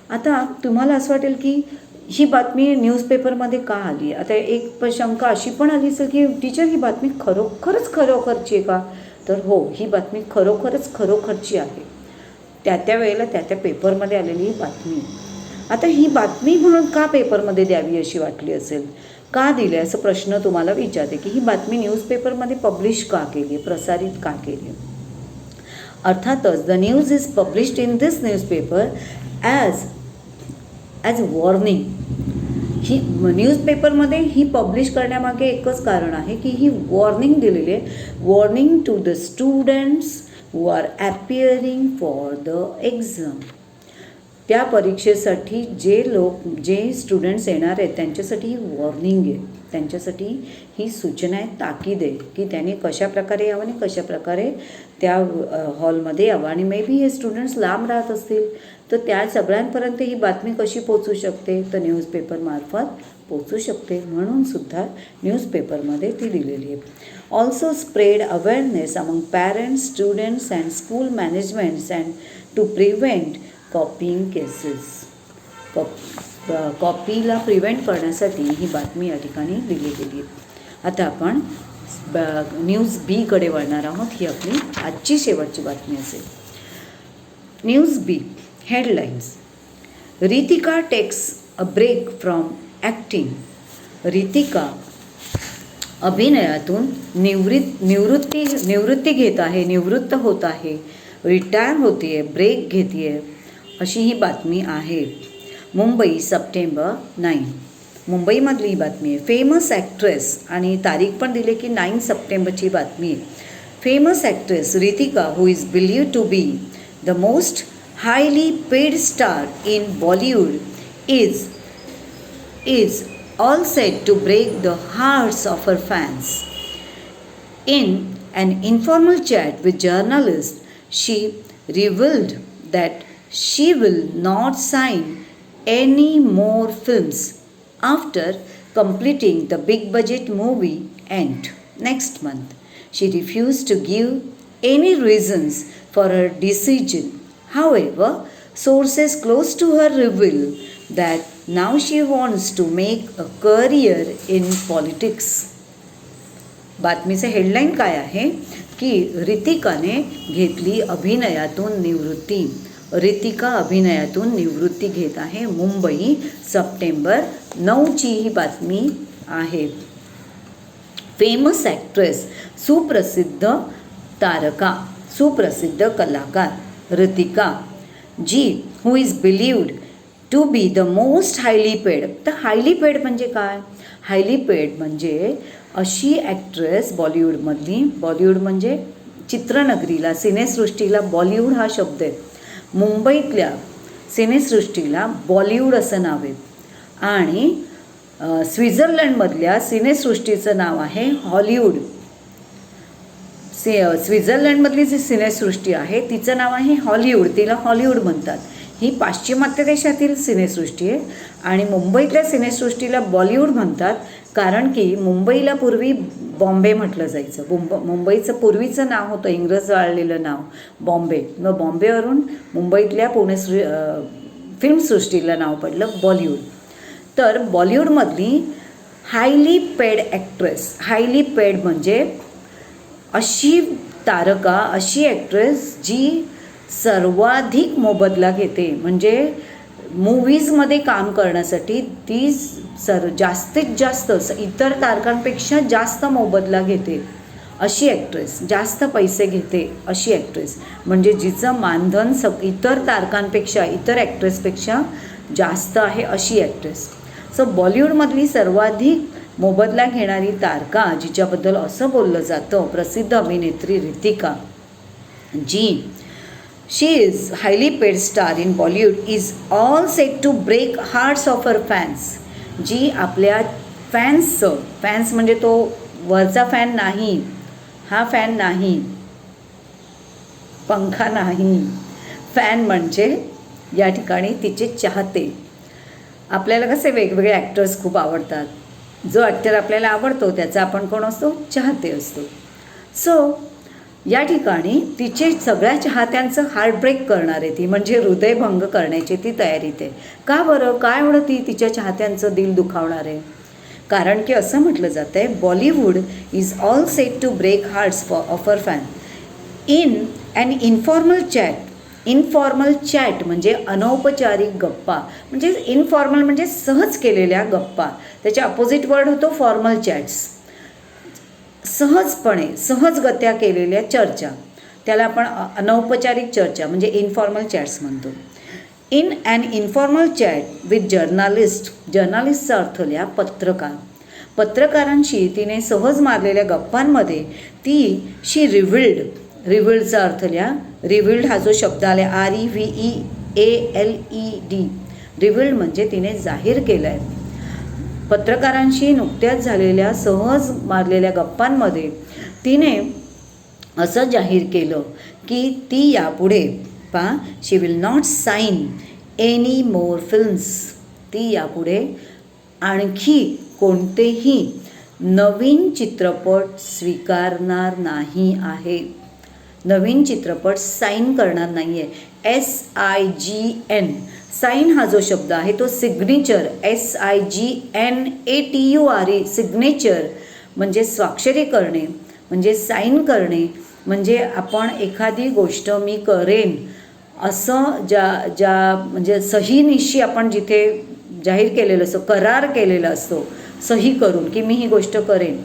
आता तुम्हाला असं वाटेल की ही बातमी न्यूजपेपरमध्ये का आली. आता एक शंका अशी पण आली असेल की टीचर ही बातमी खरोखरच खरोखरची आहे का. तर हो, ही बातमी खरोखरच खरोखरची आहे. त्या वेळेला त्या पेपरमध्ये आलेली ही बातमी. आता ही बातमी म्हणून का पेपरमध्ये द्यावी अशी वाटली असेल, का दिली असं प्रश्न तुम्हाला विचारते की ही बातमी न्यूजपेपरमध्ये पब्लिश का केली, प्रसारित का केली. अर्थातच the news is published in this newspaper as warning. ही न्यूजपेपरमध्ये ही पब्लिश करण्यामागे एकच कारण आहे की ही वॉर्निंग दिलेली आहे. Warning to the students who are appearing for the exam. त्या परीक्षेसाठी जे स्टुडंट्स येणार आहेत त्यांच्यासाठी ही वॉर्निंग आहे, त्यांच्यासाठी ही सूचना आहे, ताकीद आहे की त्याने कशाप्रकारे यावं आणि कशाप्रकारे त्या हॉलमध्ये यावं. आणि मे बी हे स्टुडंट्स लांब राहत असतील तर त्या सगळ्यांपर्यंत ही बातमी कशी पोचू शकते, तर न्यूजपेपरमार्फत पोचू शकते. म्हणून सुद्धा न्यूजपेपरमध्ये ती दिलेली आहे. Also spread awareness among parents, students and school managements and to prevent copying cases. कॉपीला प्रिव्हेंट करण्यासाठी ही बातमी या ठिकाणी दिली गेली आहे. आता आपण न्यूज बीकडे वळणार आहोत. ही आपली आजची शेवटची बातमी असेल. News be headlines. Ritika takes a break from acting. Ritika अभिनयातून निवृत्ती घेत आहे, निवृत्त होत आहे, रिटायर होते आहे, ब्रेक घेते आहे अशी ही बातमी आहे. मुंबई सप्टेंबर 9. मुंबईमधली ही बातमी आहे. फेमस ॲक्ट्रेस आणि तारीख पण दिली की 9 सप्टेंबरची बातमी आहे. Famous actress Ritika who is believed to be the most highly paid star in Bollywood is all set to break the hearts of her fans. In an informal chat with journalists, she revealed that she will not sign any more films after completing the big budget movie Ant next month. She refused to give any reasons for her decision. However, sources close to her reveal that now she wants to make a career in politics. बातमीचे headline काय आहे की रितिकाने घेतली अभिनयातून निवृत्ती. रितिका अभिनयातून निवृत्ती घेत आहे. Mumbai September 9ची ही बातमी आहे. फेमस ॲक्ट्रेस, सुप्रसिद्ध तारका, सुप्रसिद्ध कलाकार Ritika ji who is believed to be the most highly paid. तर हायली पेड म्हणजे काय? हायली पेड म्हणजे अशी ॲक्ट्रेस बॉलिवूडमधली, बॉलिवूड म्हणजे चित्रनगरीला, सिनेसृष्टीला बॉलिवूड हा शब्द आहे. मुंबईतल्या सिनेसृष्टीला बॉलिवूड असं नाव आहे आणि स्वित्झर्लंडमधल्या सिनेसृष्टीचं नाव आहे हॉलिवूड. स्वित्झर्लंडमधली जी सिनेसृष्टी आहे तिचं नाव आहे हॉलिवूड, तिला हॉलिवूड म्हणतात. ही पाश्चिमात्य देशातील सिनेसृष्टी आहे आणि मुंबईतल्या सिनेसृष्टीला बॉलिवूड म्हणतात कारण की मुंबईला पूर्वी बॉम्बे म्हटलं जायचं. मुंबईचं पूर्वीचं नाव होतं, इंग्रज वाळलेलं नाव बॉम्बे. मग बॉम्बेवरून मुंबईतल्या फिल्मसृष्टीला नाव पडलं बॉलिवूड. तर बॉलिवूडमधली highly paid actress, highly paid म्हणजे अशी तारका, अशी ॲक्ट्रेस जी सर्वाधिक मोबदला घेते. म्हणजे मूव्हीजमध्ये काम करण्यासाठी ती जास्तीत जास्त इतर तारकांपेक्षा जास्त मोबदला घेते अशी ॲक्ट्रेस, जास्त पैसे घेते अशी ॲक्ट्रेस, म्हणजे जिचं मानधन इतर तारकांपेक्षा, इतर ॲक्ट्रेसपेक्षा जास्त आहे अशी ॲक्ट्रेस. सो बॉलिवूडमधली सर्वाधिक मोबदला घेणारी तारका जिच्याबद्दल असं बोललं जातं, प्रसिद्ध अभिनेत्री रितिका जी she is highly paid star in Bollywood is all set to break hearts of her fans. जी आपल्या फॅन्सचं, फॅन्स म्हणजे तो वरचा फॅन नाही, हा फॅन नाही, पंखा नाही, फॅन म्हणजे या ठिकाणी तिचे चाहते. आपल्याला कसे वेगवेगळे ॲक्टर्स खूप आवडतात, जो ॲक्टर आपल्याला आवडतो त्याचा आपण कोण असतो, चाहते असतो. सो या ठिकाणी तिचे सगळ्या चाहत्यांचं हार्टब्रेक करणार आहे ती, म्हणजे हृदयभंग करण्याची ती तयारीत आहे. का बरं, काय एवढं ती तिच्या चाहत्यांचं दिल दुखावणार आहे? कारण की असं म्हटलं जातं आहे Bollywood is all set to break hearts of her fan. In an informal chat म्हणजे अनौपचारिक गप्पा, म्हणजे इनफॉर्मल म्हणजे सहज केलेल्या गप्पा, त्याच्या अपोजिट वर्ड होतो फॉर्मल चॅट्स. सहजपणे सहजगत्या केलेल्या चर्चा, त्याला आपण अनौपचारिक चर्चा म्हणजे इन्फॉर्मल चॅट्स म्हणतो. In an informal chat with जर्नालिस्टचा अर्थ लिहा पत्रकारांशी तिने सहज मारलेल्या गप्पांमध्ये शी रिव्हिल्डचा अर्थ लिहा. रिव्हिल्ड हा जो शब्द आला REVEALED, रिव्हिल्ड म्हणजे तिने जाहीर केलं आहे. पत्रकारांशी नुकत्याच झालेल्या सहज मारलेल्या गप्पांमध्ये तिने असं जाहीर केलं की ती यापुढे she will not sign any more films, ती यापुढे आणखी कोणतेही नवीन चित्रपट स्वीकारणार नाही आहे. नवीन चित्रपट साईन करणार नाही आहे. SIGN, साईन हा जो शब्द आहे तो सिग्नेचर, SIGNATURE, सिग्नेचर म्हणजे स्वाक्षरी करणे, म्हणजे साईन करणे, म्हणजे आपण एखादी गोष्ट मी करेन असं ज्या म्हणजे सहीनिशी आपण जिथे जाहीर केलेलं असतो, करार केलेला असतो सही करून की मी ही गोष्ट करेन,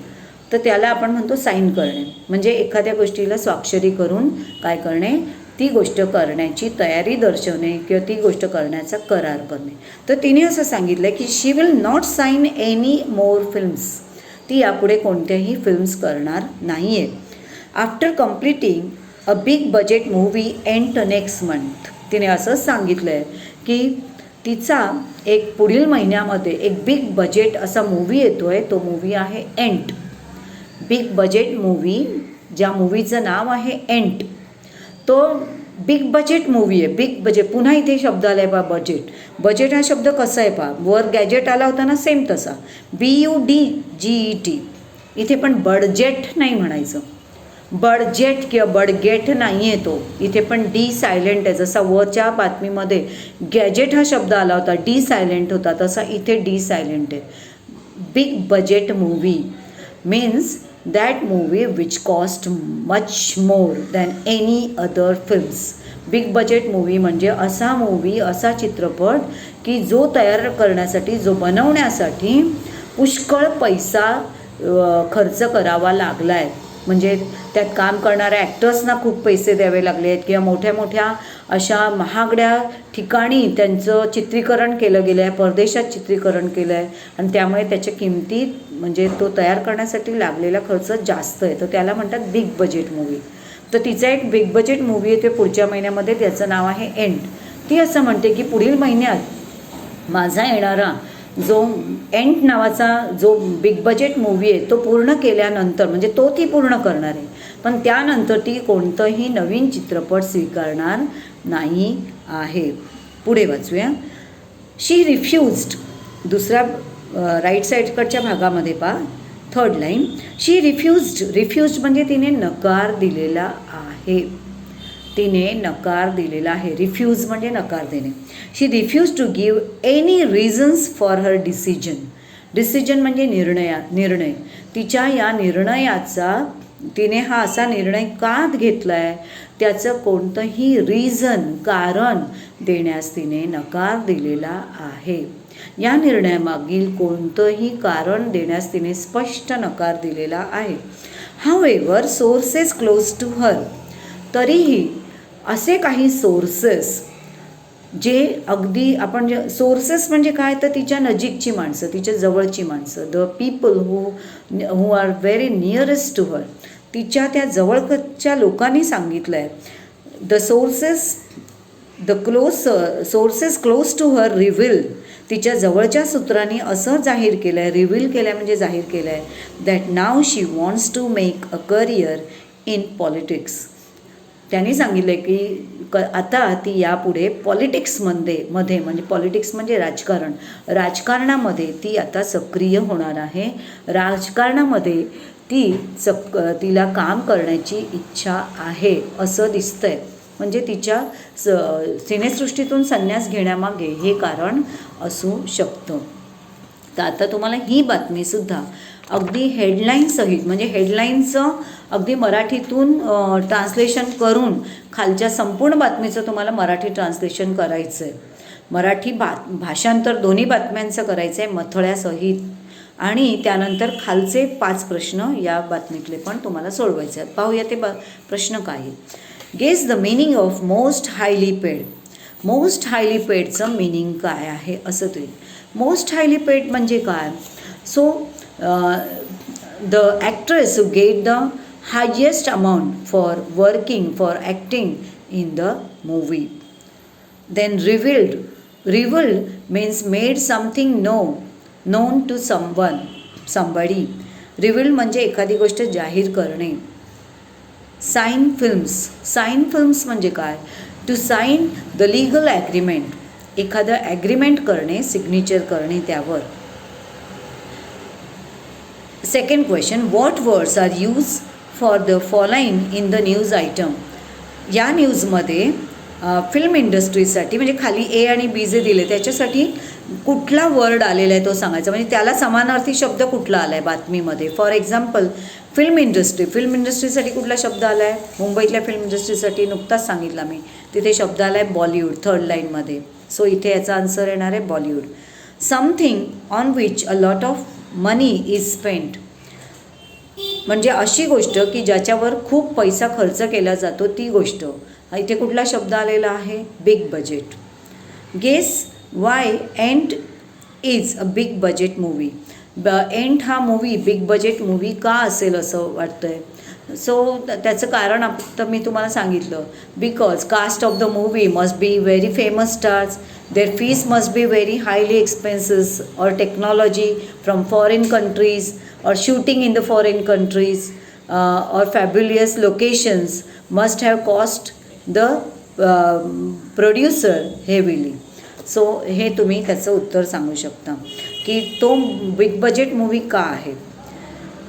तर त्याला आपण म्हणतो साईन करणे. म्हणजे एखाद्या गोष्टीला स्वाक्षरी करून काय करणे, ती गोष्ट करण्याची तयारी दर्शवणे किंवा ती गोष्ट करण्याचा करार करणे. तर तिने असं सांगितलं की she will not sign any more films, ती यापुढे कोणत्याही फिल्म्स करणार नाही आहे. After completing a big budget movie end next month, तिने असंच सांगितलं आहे की तिचा एक पुढील महिन्यामध्ये एक बिग बजेट असा मूवी येतो आहे, तो मूवी आहे एंट. बिग बजेट मूवी, ज्या मूवीचं नाव आहे एंट, तो बिग बजेट मूवी आहे. बिग बजेट, पुन्हा इथे शब्द आला आहे बजेट. बजेट हा शब्द कसा आहे वर गॅजेट आला होता ना, सेम तसा BUDGET. इथे पण बडजेट नाही म्हणायचं, बडजेट किंवा बडगेट नाही आहे तो, इथे पण डी सायलेंट आहे. जसा वरच्या बातमीमध्ये गॅजेट हा शब्द आला होता, डी सायलेंट होता, तसा इथे डी सायलेंट आहे. Big budget movie means that movie which cost much more than any other films. Big budget movie म्हणजे असा मूवी, असा चित्रपट की जो तयार करण्यासाठी, जो बनवण्यासाठी पुष्कळ पैसा खर्च करावा लागला आहे. म्हणजे त्यात काम करणाऱ्या ॲक्टर्सना खूप पैसे द्यावे लागले आहेत किंवा मोठ्या मोठ्या अशा महागड्या ठिकाणी त्यांचं चित्रीकरण केलं गेलं आहे, परदेशात चित्रीकरण केलं आहे आणि त्यामुळे त्याच्या किमती म्हणजे तो तयार करण्यासाठी लागलेला खर्च जास्त आहे. तर त्याला म्हणतात बिग बजेट मूवी. तर तिचा एक बिग बजेट मूवी आहे ते पुढच्या महिन्यामध्ये, त्याचं नाव आहे एंड. ती असं म्हणते की पुढील महिन्यात माझा येणारा जो एंट नावाचा जो बिग बजेट मूवी आहे तो पूर्ण केल्यानंतर, म्हणजे तो ती पूर्ण करणार आहे, पण त्यानंतर ती कोणतंही नवीन चित्रपट स्वीकारणार नाही आहे. पुढे वाचूया. शी रिफ्युज्ड, दुसऱ्या राईट साईडकडच्या भागामध्ये थर्ड लाईन. शी रिफ्युज्ड म्हणजे तिने नकार दिलेला आहे. तिने नकार दिलेला आहे. रिफ्यूज म्हणजे नकार देणे. She refuse to give any reasons for her decision म्हणजे निर्णय. तिच्या या निर्णयाचा, तिने हा असा निर्णय का घेतला आहे त्याचं कोणतंही रिझन, कारण देण्यास तिने नकार दिलेला आहे. या निर्णयामागील कोणतंही कारण देण्यास तिने स्पष्ट नकार दिलेला आहे. However sources close to her, तरीही असे काही सोर्सेस जे अगदी आपण जे सोर्सेस म्हणजे काय, तर तिच्या नजीकची माणसं, तिच्या जवळची माणसं, the people who are very nearest to her, तिच्या त्या जवळच्या लोकांनी सांगितलं आहे. The sources close to her reveal, तिच्या जवळच्या सूत्रांनी असं जाहीर केलं आहे, रिव्हील केलं आहे म्हणजे जाहीर केलं आहे, दॅट नाव she wants to make a career in politics. त्यांनी सांगितलं आहे की आता ती यापुढे पॉलिटिक्समध्ये म्हणजे पॉलिटिक्स म्हणजे राजकारणामध्ये ती आता सक्रिय होणार आहे. राजकारणामध्ये तिला काम करण्याची इच्छा आहे असं दिसतंय. म्हणजे तिच्या सिनेसृष्टीतून संन्यास घेण्यामागे हे कारण असू शकतं. तर आता तुम्हाला ही बातमीसुद्धा अगदी हेडलाईनसहित, म्हणजे हेडलाईनचं अगदी मराठीतून ट्रान्सलेशन करून खालच्या संपूर्ण बातमीचं तुम्हाला मराठी ट्रान्सलेशन करायचं आहे. मराठी भाषांतर दोन्ही बातम्यांचं करायचं आहे मथळ्यासहित. आणि त्यानंतर खालचे 5 प्रश्न या बातमीतले पण तुम्हाला सोडवायचे आहेत. पाहूया ते प्रश्न काय आहे. Guess the meaning of most highly paid. Most highly पेडचं मिनिंग काय आहे असं ते. मोस्ट हायली पेड म्हणजे काय. So the actress who get the highest amount for working for acting in the movie. Then revealed means made something known to somebody. Revealed म्हणजे एखादी गोष्ट जाहीर करणे. साइन फिल्म्स म्हणजे काय. To sign the legal agreement. एखादं agreement करणे, signature करणे त्यावर. Second question, what words are use for the following in the news item. या न्यूजमध्ये फिल्म इंडस्ट्रीसाठी म्हणजे खाली ए आणि बी जे दिले त्याच्यासाठी कुठला वर्ड आलेला आहे तो सांगायचा. म्हणजे त्याला समानार्थी शब्द कुठला आला आहे बातमीमध्ये. फॉर एक्झाम्पल फिल्म इंडस्ट्रीसाठी कुठला शब्द आला आहे. मुंबईतल्या फिल्म इंडस्ट्रीसाठी नुकताच सांगितला मी, तिथे शब्द आला आहे बॉलिवूड 3rd लाईनमध्ये. सो इथे याचा आन्सर येणार आहे Bollywood. Something on which a lot of money is spent. म्हणजे अशी गोष्ट की ज्याच्यावर खूप पैसा खर्च केला जातो ती गोष्ट. इथे कुठला शब्द आलेला आहे बिग बजेट. गेस वाय एंट is a big budget movie. एंट हा मूवी बिग बजेट मूवी का असेल असं वाटतं आहे. सो त्याचं कारण आता मी तुम्हाला सांगितलं. Because cast of the movie must be very famous stars. Their fees must be very highly expenses और टेक्नॉलॉजी फ्रॉम फॉरेन कंट्रीज और shooting in the foreign countries और fabulous locations must have cost the producer heavily. So हे तुम्ही त्याचं उत्तर सांगू शकता की तो बिग बजेट मूवी का आहे.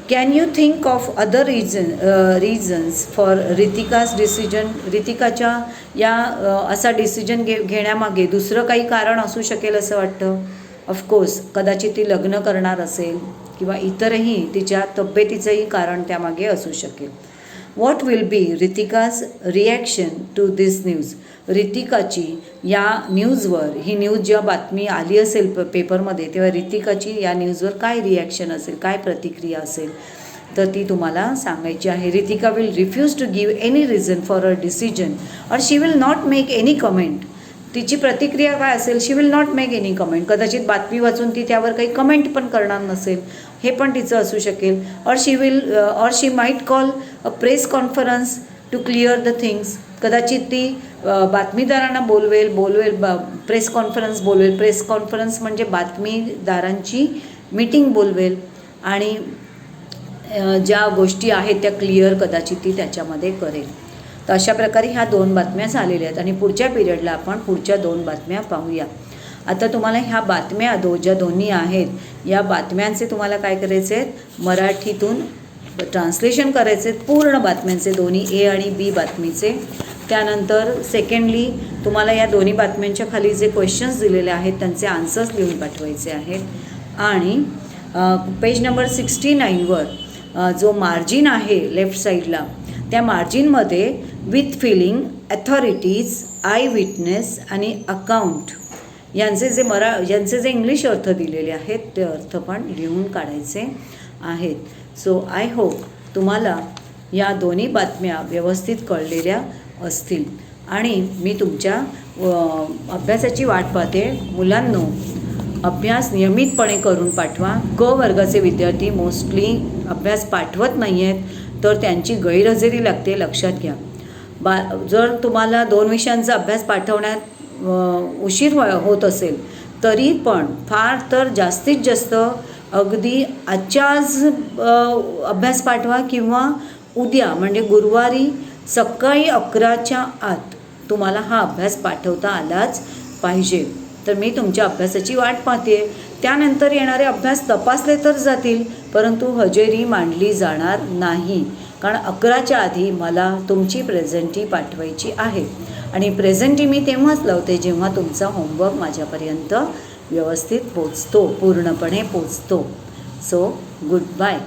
Can you think of other reasons for Ritika's decision. रितिकाच्या या असा डिसिजन घेण्यामागे दुसरं काही कारण असू शकेल असं वाटतं. ऑफकोर्स कदाचित ती लग्न करणार असेल किंवा इतरही तिच्या तब्येतीचंही कारण त्यामागे असू शकेल. What will be Ritika's reaction to this news. रितिकाची या न्यूजवर, ही न्यूज जेव्हा बातमी आली असेल पेपरमध्ये तेव्हा रितिकाची या न्यूजवर काय रिॲक्शन असेल, काय प्रतिक्रिया असेल तर ती तुम्हाला सांगायची आहे. Ritika will refuse to give any reason for a decision और she will not make any comment. तिची प्रतिक्रिया काय असेल. She will not make any comment. कदाचित बातमी वाचून ती त्यावर काही कमेंट पण करणार नसेल, हे पण तिचं असू शकेल. और she might call a press conference to clear the things. कदाचित ती बातमीदारांना बोलवेल प्रेस कॉन्फरन्स बोलवेल. प्रेस कॉन्फरन्स म्हणजे बातमीदारांची मीटिंग बोलवेल आणि ज्या गोष्टी आहेत त्या क्लिअर कदाचित ती त्याच्यामध्ये करेल. तर अशा प्रकारे ह्या 2 बातम्या झालेल्या आहेत आणि पुढच्या पिरियडला आपण पुढच्या 2 बातम्या पाहूया. आता तुम्हाला ह्या बातम्या ज्या दोन्ही आहेत या बातम्यांचे तुम्हाला काय करायचे आहेत, मराठीतून ट्रान्सलेशन करायचे आहेत पूर्ण बातम्यांचे, दोन्ही ए आणि बी बातमीचे. त्यानंतर सेकंडली तुम्हाला या दोन्ही बातम्यांच्या खाली जे क्वेश्चन्स दिलेले आहेत त्यांचे आन्सर्स लिहून पाठवायचे आहेत. आणि पेज नंबर 69वर जो मार्जिन आहे लेफ्ट साईडला त्या मार्जिनमध्ये with filling, authorities, eye witness आणि अकाउंट यांचे जे इंग्लिश अर्थ दिलेले आहेत ते अर्थ पण लिहून काढायचे आहेत. सो आय होप तुम्हाला या दोन्ही बातम्या व्यवस्थित कळलेल्या असतील आणि मी तुमच्या अभ्यासाची वाट पाहते. मुलांनो, अभ्यास नियमितपणे करून पाठवा. क वर्गाचे विद्यार्थी मोस्टली अभ्यास पाठवत नाही आहेत तर त्यांची गैरहजेरी लागते, लक्षात घ्या. जर तुम्हाला 2 विषयांचा अभ्यास पाठवण्यात उशीर होत असेल तरी पण फार तर जास्तीत जास्त अगदी आजच्या आज अभ्यास पाठवा किंवा उद्या म्हणजे गुरुवारी सकाळी 11च्या आत तुम्हाला हा अभ्यास पाठवता आलाच पाहिजे. तर मी तुमच्या अभ्यासाची वाट पाहते. त्यानंतर येणारे अभ्यास तपासले तर जातील परंतु हजेरी मांडली जाणार नाही, कारण 11च्या आधी मला तुमची प्रेझेंटी पाठवायची आहे आणि प्रेझेंटी मी तेव्हाच लावते जेव्हा तुमचा होमवर्क माझ्यापर्यंत व्यवस्थित पोचतो, पूर्णपणे पोचतो. So good bye.